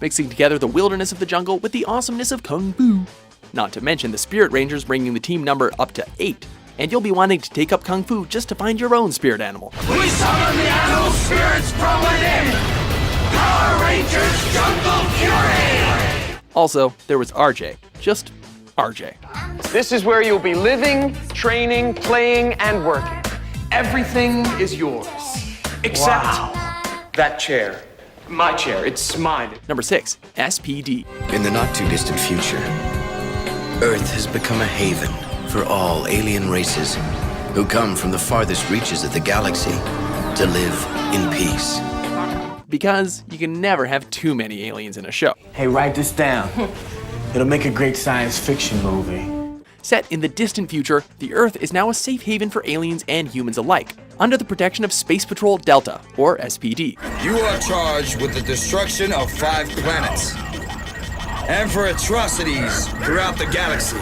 mixing together the wilderness of the jungle with the awesomeness of Kung Fu. Not to mention the Spirit Rangers bringing the team number up to 8. And you'll be wanting to take up Kung Fu just to find your own spirit animal. We summon the animal spirits from within! Power Rangers Jungle Fury! Also, there was RJ. Just RJ. This is where you'll be living, training, playing, and working. Everything is yours. Except that chair. My chair, it's mine. Number 6, SPD. In the not-too-distant future, Earth has become a haven for all alien races who come from the farthest reaches of the galaxy to live in peace. Because you can never have too many aliens in a show. Hey, write this down. It'll make a great science fiction movie. Set in the distant future, the Earth is now a safe haven for aliens and humans alike, under the protection of Space Patrol Delta, or SPD. You are charged with the destruction of 5 planets, and for atrocities throughout the galaxy.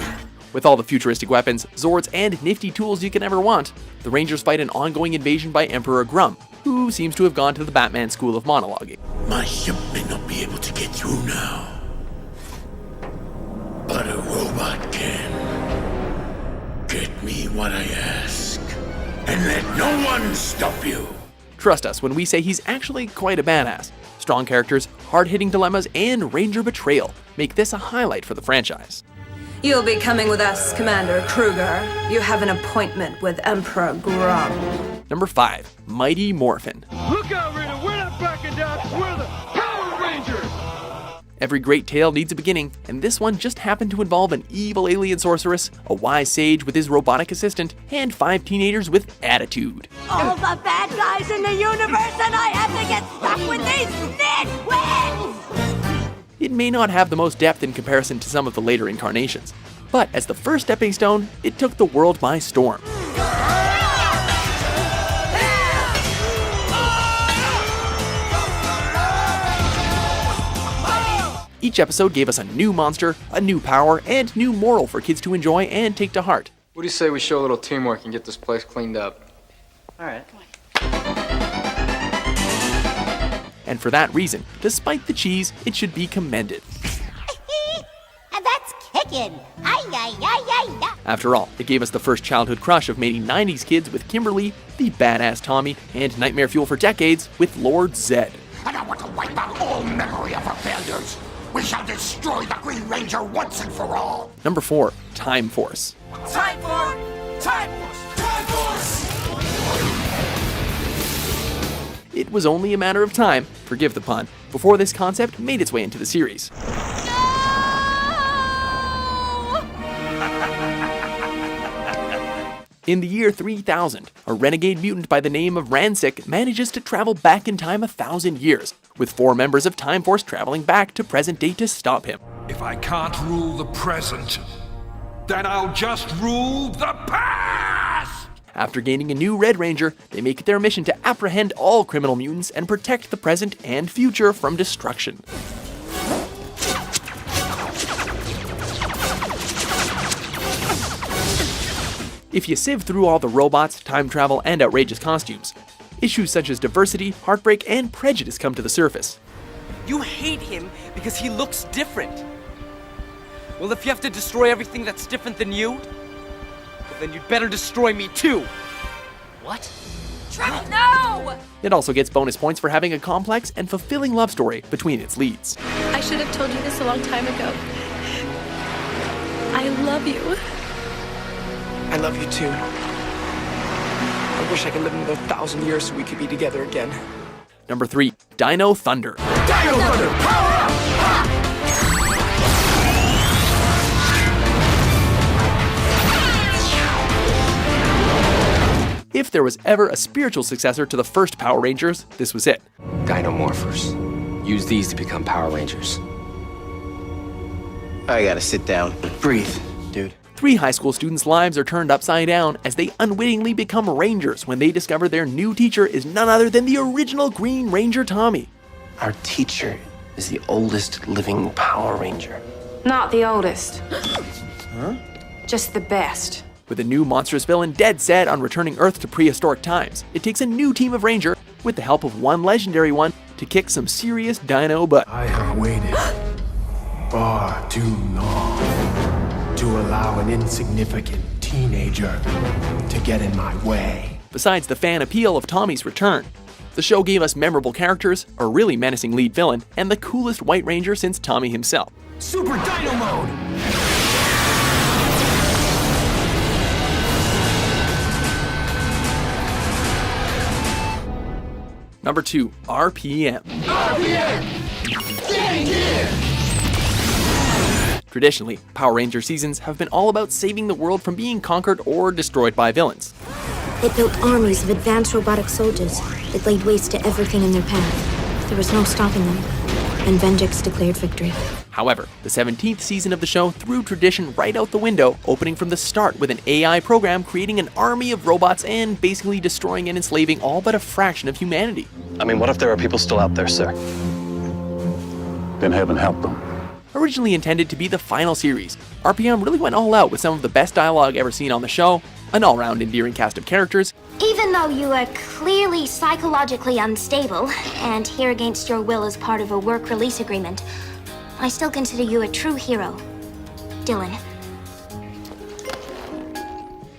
With all the futuristic weapons, Zords, and nifty tools you can ever want, the Rangers fight an ongoing invasion by Emperor Grum, who seems to have gone to the Batman school of monologuing. My ship may not be able to get through now, but a robot can. Get me what I ask, and let no one stop you. Trust us when we say he's actually quite a badass. Strong characters, hard-hitting dilemmas, and Ranger betrayal make this a highlight for the franchise. You'll be coming with us, Commander Kruger. You have an appointment with Emperor Grum. Number 5, Mighty Morphin. Look out, Rita! We're not backing down! We're the Power Rangers! Every great tale needs a beginning, and this one just happened to involve an evil alien sorceress, a wise sage with his robotic assistant, and 5 teenagers with attitude. All the bad guys in the universe, and I have to get stuck with these nitwits! It may not have the most depth in comparison to some of the later incarnations, but as the first stepping stone, it took the world by storm. Each episode gave us a new monster, a new power, and new moral for kids to enjoy and take to heart. What do you say we show a little teamwork and get this place cleaned up? All right. And for that reason, despite the cheese, it should be commended. And that's kicking. Ay, ay, ay, ay, ay. After all, it gave us the first childhood crush of many 90s kids with Kimberly, the badass Tommy, and nightmare fuel for decades with Lord Zed. And I want to wipe out all memory of our failures. We shall destroy the Green Ranger once and for all. Number 4, Time Force. Time Force! Time Force! It was only a matter of time, forgive the pun, before this concept made its way into the series. In the year 3000, a renegade mutant by the name of Ransik manages to travel back in time 1,000 years, with 4 members of Time Force traveling back to present day to stop him. If I can't rule the present, then I'll just rule the past! After gaining a new Red Ranger, they make it their mission to apprehend all criminal mutants and protect the present and future from destruction. If you sieve through all the robots, time travel, and outrageous costumes, issues such as diversity, heartbreak, and prejudice come to the surface. You hate him because he looks different. Well, if you have to destroy everything that's different than you, well, then you'd better destroy me too. What? Trevor, no! It also gets bonus points for having a complex and fulfilling love story between its leads. I should have told you this a long time ago. I love you. I love you too. I wish I could live another 1,000 years so we could be together again. Number 3, Dino Thunder. Dino Thunder, power up! If there was ever a spiritual successor to the first Power Rangers, this was it. Dinomorphers. Use these to become Power Rangers. I gotta sit down. Breathe, dude. 3 high school students' lives are turned upside down as they unwittingly become Rangers when they discover their new teacher is none other than the original Green Ranger Tommy. Our teacher is the oldest living Power Ranger. Not the oldest. Huh? Just the best. With a new monstrous villain dead set on returning Earth to prehistoric times, it takes a new team of Ranger, with the help of one legendary one, to kick some serious dino butt. I have waited far too long to allow an insignificant teenager to get in my way. Besides the fan appeal of Tommy's return, the show gave us memorable characters, a really menacing lead villain, and the coolest White Ranger since Tommy himself. Super Dino Mode! Number 2, RPM. Traditionally, Power Ranger seasons have been all about saving the world from being conquered or destroyed by villains. It built armies of advanced robotic soldiers that laid waste to everything in their path. There was no stopping them, and Vengeance declared victory. However, the 17th season of the show threw tradition right out the window, opening from the start with an AI program creating an army of robots and basically destroying and enslaving all but a fraction of humanity. I mean, what if there are people still out there, sir? Then heaven help them. Originally intended to be the final series, RPM really went all out with some of the best dialogue ever seen on the show, an all-round endearing cast of characters. Even though you are clearly psychologically unstable and here against your will as part of a work release agreement, I still consider you a true hero, Dylan.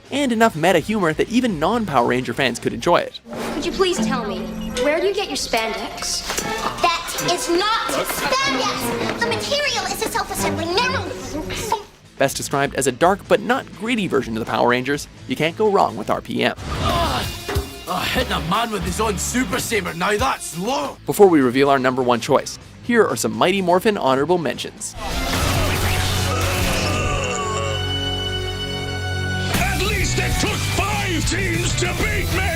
And enough meta humor that even non-Power Ranger fans could enjoy it. Could you please tell me, where do you get your spandex? That is not spandex! The material is a self-assembling nano. Best described as a dark but not gritty version of the Power Rangers, you can't go wrong with RPM. Hitting a man with his own Super Saber, now that's low! Before we reveal our number 1 choice, here are some Mighty Morphin honorable mentions. At least it took 5 teams to beat me!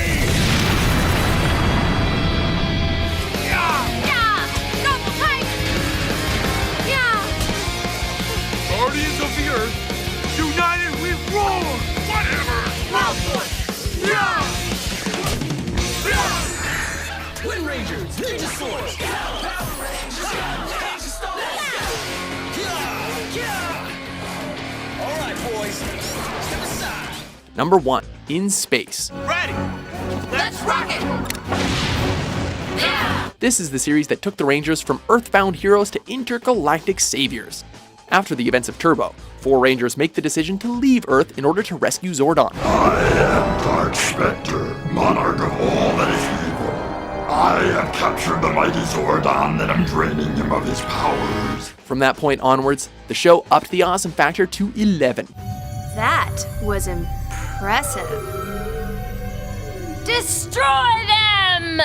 Guardians of the Earth, united we roar! Whatever! Wind Rangers, Ninja Swords, Power Rangers, Ninja Storm! Alright, boys, step aside. Number 1, In Space. Ready! Let's rock it! Yeah! This is the series that took the Rangers from earthbound heroes to intergalactic saviors. After the events of Turbo, 4 Rangers make the decision to leave Earth in order to rescue Zordon. I am Dark Spectre, monarch of all that is evil. I have captured the mighty Zordon and am draining him of his powers. From that point onwards, the show upped the awesome factor to 11. That was impressive. Destroy them!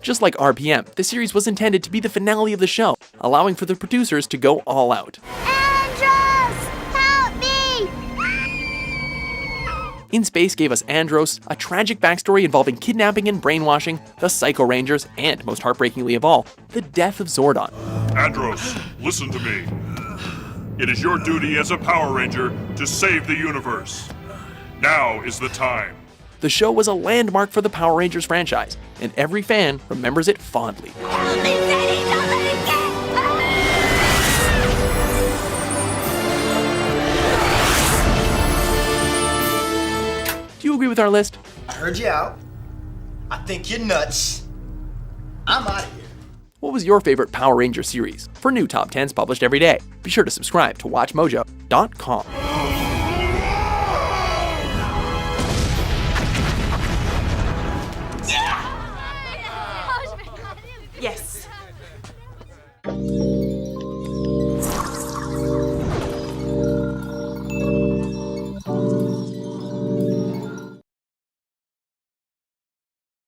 Just like RPM, the series was intended to be the finale of the show, allowing for the producers to go all out. Andros! Help me! In Space gave us Andros, a tragic backstory involving kidnapping and brainwashing, the Psycho Rangers, and, most heartbreakingly of all, the death of Zordon. Andros, listen to me. It is your duty as a Power Ranger to save the universe. Now is the time. The show was a landmark for the Power Rangers franchise, and every fan remembers it fondly. Do you agree with our list? I heard you out. I think you're nuts. I'm out of here. What was your favorite Power Ranger series? For new top 10s published every day, be sure to subscribe to WatchMojo.com. Yes.